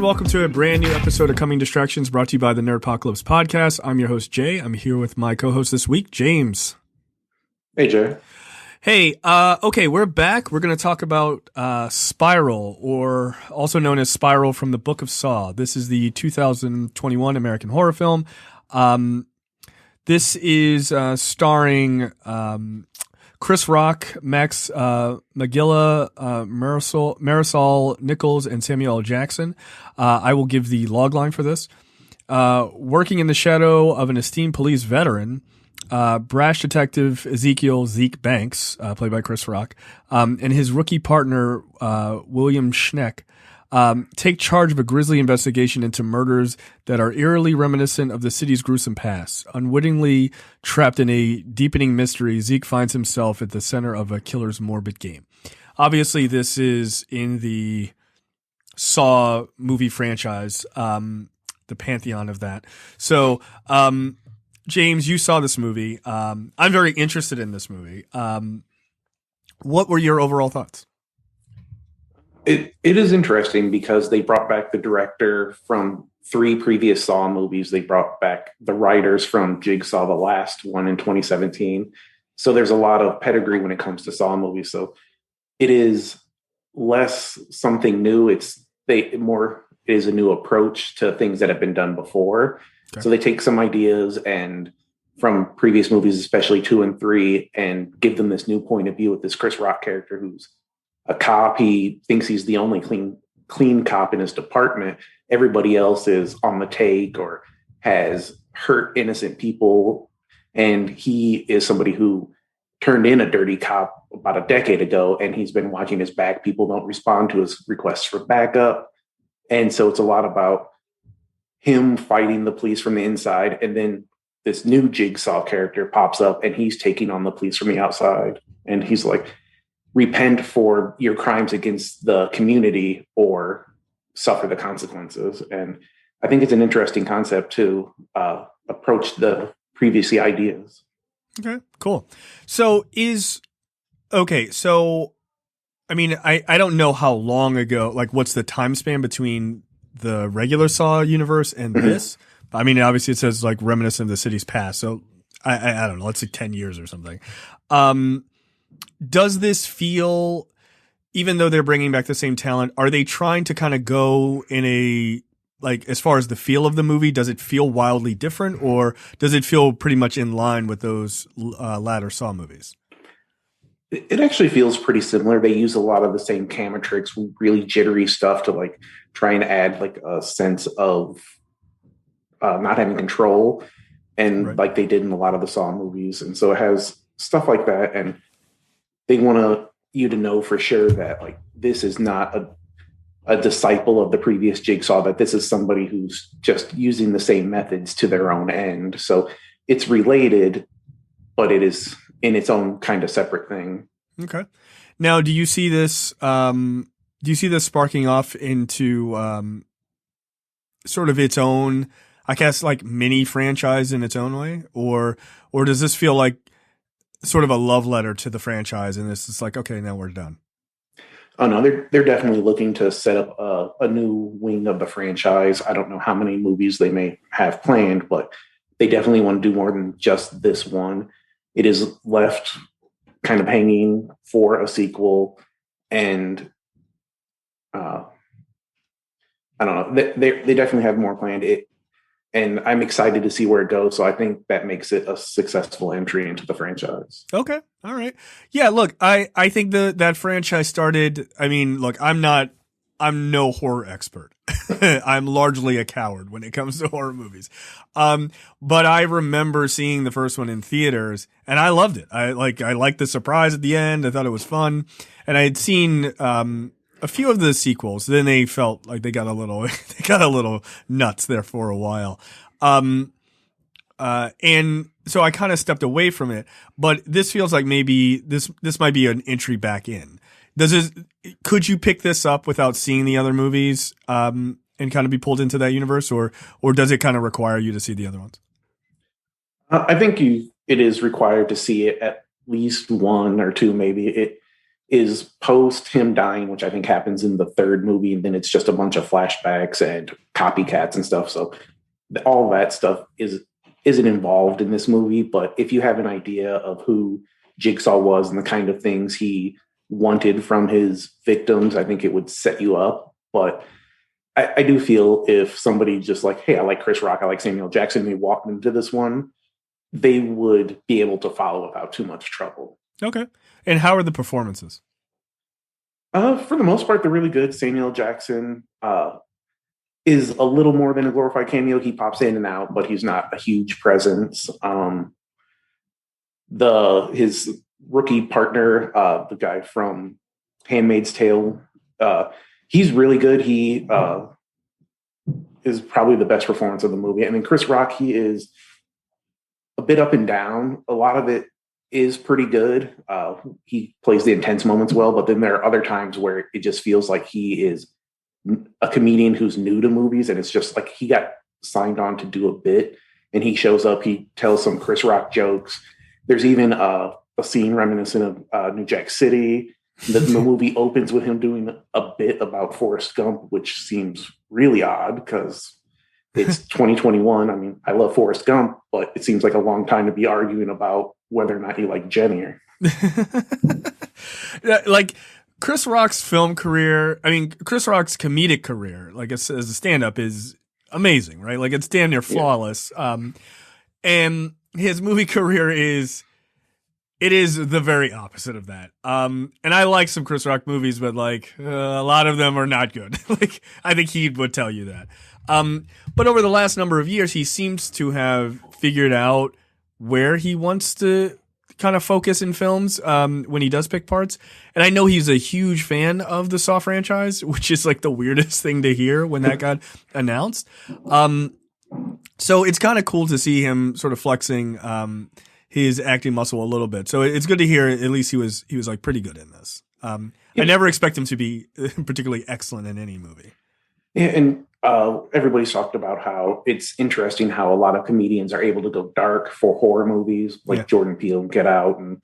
welcome to a brand new episode of Coming Distractions brought to you by the Nerdpocalypse podcast. I'm your host, Jay. I'm here with my co-host this week, James. Hey, Jay. Hey, okay, we're back. We're going to talk about Spiral, or also known as Spiral from the Book of Saw. This is the 2021 American horror film. This is starring Chris Rock, Max Magilla, Marisol Nichols, and Samuel L. Jackson. I will give the logline for this. Working in the shadow of an esteemed police veteran, brash detective Ezekiel Zeke Banks, played by Chris Rock, and his rookie partner, William Schneck, take charge of a grisly investigation into murders that are eerily reminiscent of the city's gruesome past. Unwittingly trapped in a deepening mystery, Zeke finds himself at the center of a killer's morbid game. Obviously, this is in the Saw movie franchise, the pantheon of that. So, James, you saw this movie. I'm very interested in this movie. What were your overall thoughts? It is interesting because they brought back the director from 3 previous Saw movies. They brought back the writers from Jigsaw, the last one in 2017. So there's a lot of pedigree when it comes to Saw movies. So it is less something new. It is a new approach to things that have been done before. Okay. So they take some ideas and from previous movies, especially 2 and 3, and give them this new point of view with this Chris Rock character who's a cop. He thinks he's the only clean cop in his department. Everybody else is on the take or has hurt innocent people. And he is somebody who turned in a dirty cop about a decade ago, and he's been watching his back. People don't respond to his requests for backup. And so it's a lot about him fighting the police from the inside. And then this new Jigsaw character pops up and he's taking on the police from the outside. And he's like, repent for your crimes against the community or suffer the consequences. And I think it's an interesting concept to approach the previous ideas. Okay, cool. So I mean, I don't know how long ago, like what's the time span between the regular Saw universe and this? I mean, obviously it says like reminiscent of the city's past. So I don't know, let's say 10 years or something. Does this feel, even though they're bringing back the same talent, are they trying to kind of go in a, like, as far as the feel of the movie, does it feel wildly different, or does it feel pretty much in line with those latter Saw movies? It actually feels pretty similar. They use a lot of the same camera tricks, really jittery stuff to like try and add like a sense of not having control, and right, like they did in a lot of the Saw movies. And so it has stuff like that. And they want you to know for sure that like this is not a disciple of the previous Jigsaw, that this is somebody who's just using the same methods to their own end. So it's related, but it is in its own kind of separate thing. Okay. Now, do you see this sparking off into sort of its own, I guess, like mini franchise in its own way, or does this feel like sort of a love letter to the franchise, and this is like, okay, now we're done? Oh no, they're definitely looking to set up a new wing of the franchise. I don't know how many movies they may have planned, but they definitely want to do more than just this one. It is left kind of hanging for a sequel, and I don't know. They definitely have more planned. And I'm excited to see where it goes. So I think that makes it a successful entry into the franchise. Okay. All right. Yeah, look, I think that franchise started, I mean, look, I'm no horror expert. I'm largely a coward when it comes to horror movies. But I remember seeing the first one in theaters and I loved it. I liked the surprise at the end. I thought it was fun. And I had seen, a few of the sequels, then they felt like they got a little nuts there for a while. And so I kind of stepped away from it, but this feels like maybe this might be an entry back in. Could you pick this up without seeing the other movies, and kind of be pulled into that universe, or does it kind of require you to see the other ones? I think it is required to see it at least one or two, maybe. is post him dying, which I think happens in the third movie, and then it's just a bunch of flashbacks and copycats and stuff. So all that stuff isn't involved in this movie. But if you have an idea of who Jigsaw was and the kind of things he wanted from his victims, I think it would set you up. But I do feel if somebody just like, hey, I like Chris Rock, I like Samuel Jackson, they walked into this one, they would be able to follow without too much trouble. Okay. And how are the performances? For the most part, they're really good. Samuel Jackson is a little more than a glorified cameo. He pops in and out, but he's not a huge presence. His rookie partner, the guy from Handmaid's Tale, he's really good. He is probably the best performance of the movie. I mean, Chris Rock, he is a bit up and down. A lot of it is pretty good. He plays the intense moments well, but then there are other times where it just feels like he is a comedian who's new to movies, and it's just like he got signed on to do a bit, and he shows up, he tells some Chris Rock jokes. There's even a scene reminiscent of New Jack City. The movie opens with him doing a bit about Forrest Gump, which seems really odd because it's 2021. I mean, I love Forrest Gump, but it seems like a long time to be arguing about whether or not you like Jenny. Like Chris Rock's film career, I mean, Chris Rock's comedic career, like as a stand-up, is amazing, right? Like it's damn near flawless. Yeah. And his movie career is the very opposite of that. And I like some Chris Rock movies, but like a lot of them are not good. Like I think he would tell you that. But over the last number of years, he seems to have figured out where he wants to kind of focus in films when he does pick parts. And I know he's a huge fan of the Saw franchise, which is like the weirdest thing to hear when that got announced. So it's kind of cool to see him sort of flexing his acting muscle a little bit. So it's good to hear at least he was like pretty good in this. I never expect him to be particularly excellent in any movie. Yeah, and everybody's talked about how it's interesting how a lot of comedians are able to go dark for horror movies, like Jordan Peele and Get Out, and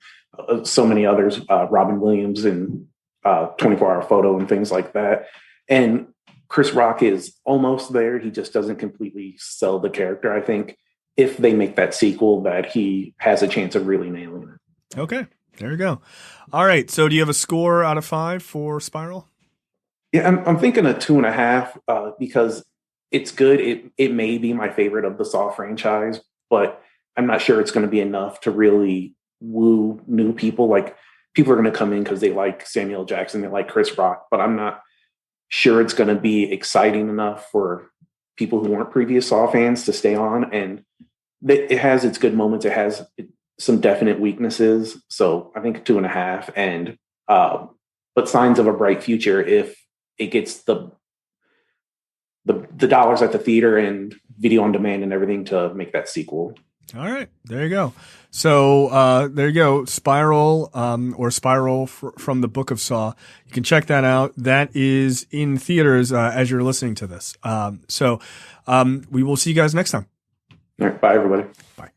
so many others, Robin Williams and 24 Hour Photo and things like that. And Chris Rock is almost there. He just doesn't completely sell the character. I think if they make that sequel, that he has a chance of really nailing it. Okay, there you go. All right, so do you have a score out of 5 for Spiral? Yeah, I'm thinking a 2.5 because it's good. It may be my favorite of the Saw franchise, but I'm not sure it's going to be enough to really woo new people. Like people are going to come in because they like Samuel Jackson, they like Chris Rock, but I'm not sure it's going to be exciting enough for people who weren't previous Saw fans to stay on. And it has its good moments. It has some definite weaknesses. So I think 2.5, and but signs of a bright future if it gets the dollars at the theater and video on demand and everything to make that sequel. All right, there you go. So there you go, Spiral or Spiral from the Book of Saw. You can check that out. That is in theaters as you're listening to this. So we will see you guys next time. All right, bye everybody. Bye.